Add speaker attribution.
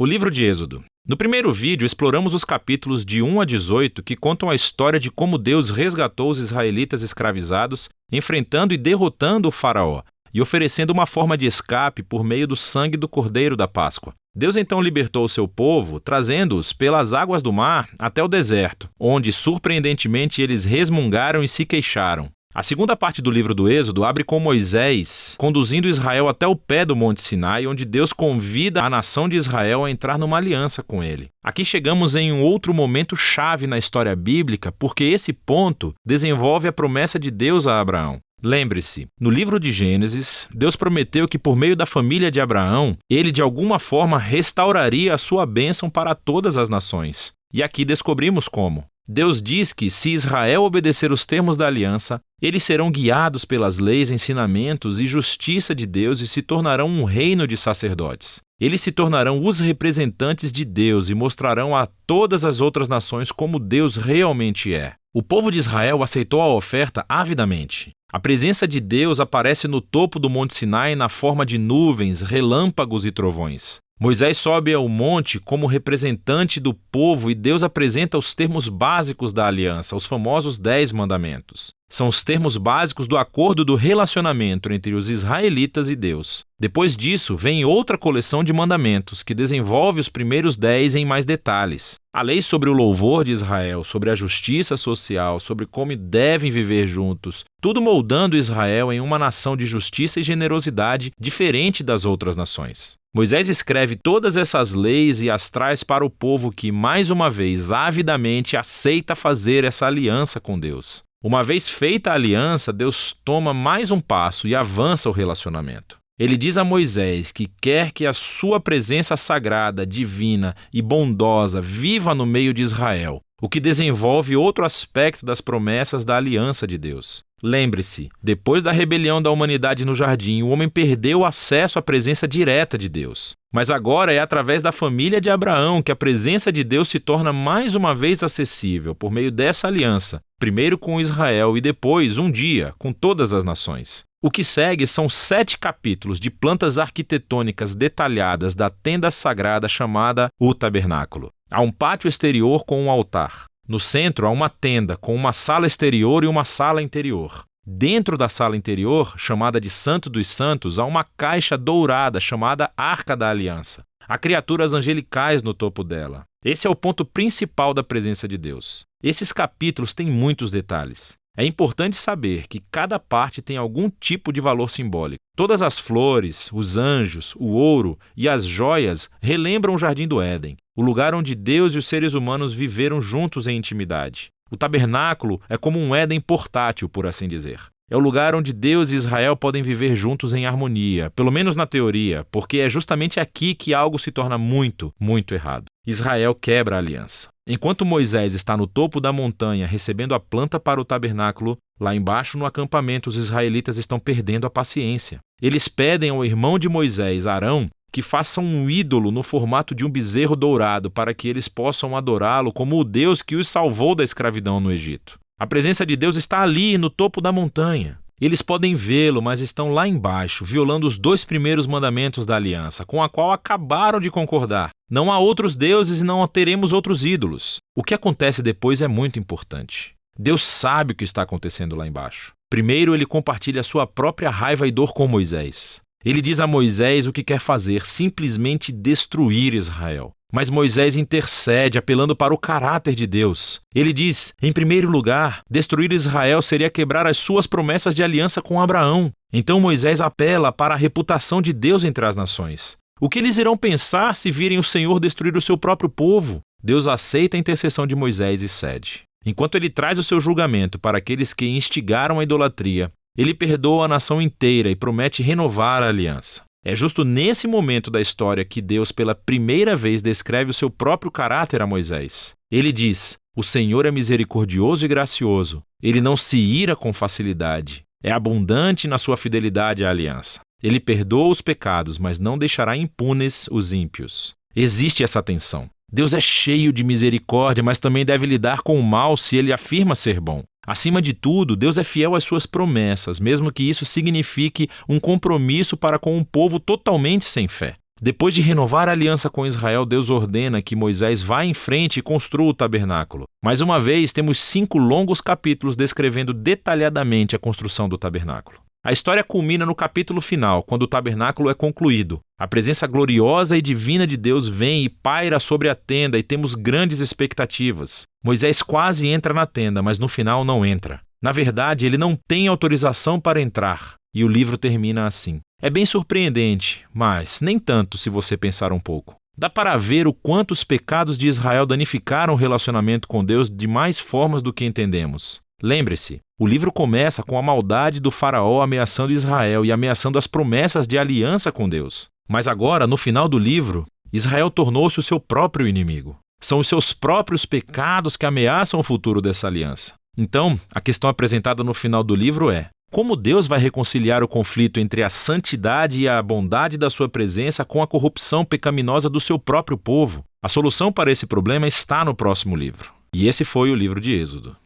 Speaker 1: O livro de Êxodo. No primeiro vídeo, exploramos os capítulos de 1 a 18 que contam a história de como Deus resgatou os israelitas escravizados, enfrentando e derrotando o faraó e oferecendo uma forma de escape por meio do sangue do Cordeiro da Páscoa. Deus então libertou o seu povo, trazendo-os pelas águas do mar até o deserto, onde, surpreendentemente, eles resmungaram e se queixaram. A segunda parte do livro do Êxodo abre com Moisés conduzindo Israel até o pé do Monte Sinai, onde Deus convida a nação de Israel a entrar numa aliança com ele. Aqui chegamos em um outro momento chave na história bíblica, porque esse ponto desenvolve a promessa de Deus a Abraão. Lembre-se, no livro de Gênesis, Deus prometeu que por meio da família de Abraão, ele de alguma forma restauraria a sua bênção para todas as nações. E aqui descobrimos como. Deus diz que, se Israel obedecer os termos da aliança, eles serão guiados pelas leis, ensinamentos e justiça de Deus e se tornarão um reino de sacerdotes. Eles se tornarão os representantes de Deus e mostrarão a todas as outras nações como Deus realmente é. O povo de Israel aceitou a oferta avidamente. A presença de Deus aparece no topo do Monte Sinai na forma de nuvens, relâmpagos e trovões. Moisés sobe ao monte como representante do povo e Deus apresenta os termos básicos da aliança, os famosos 10 mandamentos. São os termos básicos do acordo do relacionamento entre os israelitas e Deus. Depois disso, vem outra coleção de mandamentos que desenvolve os primeiros 10 em mais detalhes. A lei sobre o louvor de Israel, sobre a justiça social, sobre como devem viver juntos, tudo moldando Israel em uma nação de justiça e generosidade diferente das outras nações. Moisés escreve todas essas leis e as traz para o povo que, mais uma vez, avidamente aceita fazer essa aliança com Deus. Uma vez feita a aliança, Deus toma mais um passo e avança o relacionamento. Ele diz a Moisés que quer que a sua presença sagrada, divina e bondosa viva no meio de Israel, o que desenvolve outro aspecto das promessas da aliança de Deus. Lembre-se, depois da rebelião da humanidade no jardim, o homem perdeu o acesso à presença direta de Deus. Mas agora é através da família de Abraão que a presença de Deus se torna mais uma vez acessível por meio dessa aliança, primeiro com Israel e depois, um dia, com todas as nações. O que segue são 7 capítulos de plantas arquitetônicas detalhadas da tenda sagrada chamada o tabernáculo. Há um pátio exterior com um altar. No centro há uma tenda com uma sala exterior e uma sala interior. Dentro da sala interior, chamada de Santo dos Santos, há uma caixa dourada chamada Arca da Aliança. Há criaturas angelicais no topo dela. Esse é o ponto principal da presença de Deus. Esses capítulos têm muitos detalhes. É importante saber que cada parte tem algum tipo de valor simbólico. Todas as flores, os anjos, o ouro e as joias relembram o Jardim do Éden, o lugar onde Deus e os seres humanos viveram juntos em intimidade. O tabernáculo é como um Éden portátil, por assim dizer. É o lugar onde Deus e Israel podem viver juntos em harmonia, pelo menos na teoria, porque é justamente aqui que algo se torna muito, muito errado. Israel quebra a aliança. Enquanto Moisés está no topo da montanha recebendo a planta para o tabernáculo, lá embaixo no acampamento os israelitas estão perdendo a paciência. Eles pedem ao irmão de Moisés, Arão, que faça um ídolo no formato de um bezerro dourado para que eles possam adorá-lo como o Deus que os salvou da escravidão no Egito. A presença de Deus está ali, no topo da montanha. Eles podem vê-lo, mas estão lá embaixo, violando os 2 primeiros mandamentos da aliança, com a qual acabaram de concordar. Não há outros deuses e não teremos outros ídolos. O que acontece depois é muito importante. Deus sabe o que está acontecendo lá embaixo. Primeiro, ele compartilha a sua própria raiva e dor com Moisés. Ele diz a Moisés o que quer fazer, simplesmente destruir Israel. Mas Moisés intercede, apelando para o caráter de Deus. Ele diz, em primeiro lugar, destruir Israel seria quebrar as suas promessas de aliança com Abraão. Então Moisés apela para a reputação de Deus entre as nações. O que eles irão pensar se virem o Senhor destruir o seu próprio povo? Deus aceita a intercessão de Moisés e cede. Enquanto ele traz o seu julgamento para aqueles que instigaram a idolatria, ele perdoa a nação inteira e promete renovar a aliança. É justo nesse momento da história que Deus pela primeira vez descreve o seu próprio caráter a Moisés. Ele diz, o Senhor é misericordioso e gracioso. Ele não se ira com facilidade. É abundante na sua fidelidade à aliança. Ele perdoa os pecados, mas não deixará impunes os ímpios. Existe essa tensão. Deus é cheio de misericórdia, mas também deve lidar com o mal se ele afirma ser bom. Acima de tudo, Deus é fiel às suas promessas, mesmo que isso signifique um compromisso para com um povo totalmente sem fé. Depois de renovar a aliança com Israel, Deus ordena que Moisés vá em frente e construa o tabernáculo. Mais uma vez, temos 5 longos capítulos descrevendo detalhadamente a construção do tabernáculo. A história culmina no capítulo final, quando o tabernáculo é concluído. A presença gloriosa e divina de Deus vem e paira sobre a tenda e temos grandes expectativas. Moisés quase entra na tenda, mas no final não entra. Na verdade, ele não tem autorização para entrar. E o livro termina assim. É bem surpreendente, mas nem tanto se você pensar um pouco. Dá para ver o quanto os pecados de Israel danificaram o relacionamento com Deus de mais formas do que entendemos. Lembre-se, o livro começa com a maldade do faraó ameaçando Israel e ameaçando as promessas de aliança com Deus. Mas agora, no final do livro, Israel tornou-se o seu próprio inimigo. São os seus próprios pecados que ameaçam o futuro dessa aliança. Então, a questão apresentada no final do livro é: como Deus vai reconciliar o conflito entre a santidade e a bondade da sua presença com a corrupção pecaminosa do seu próprio povo? A solução para esse problema está no próximo livro. E esse foi o livro de Êxodo.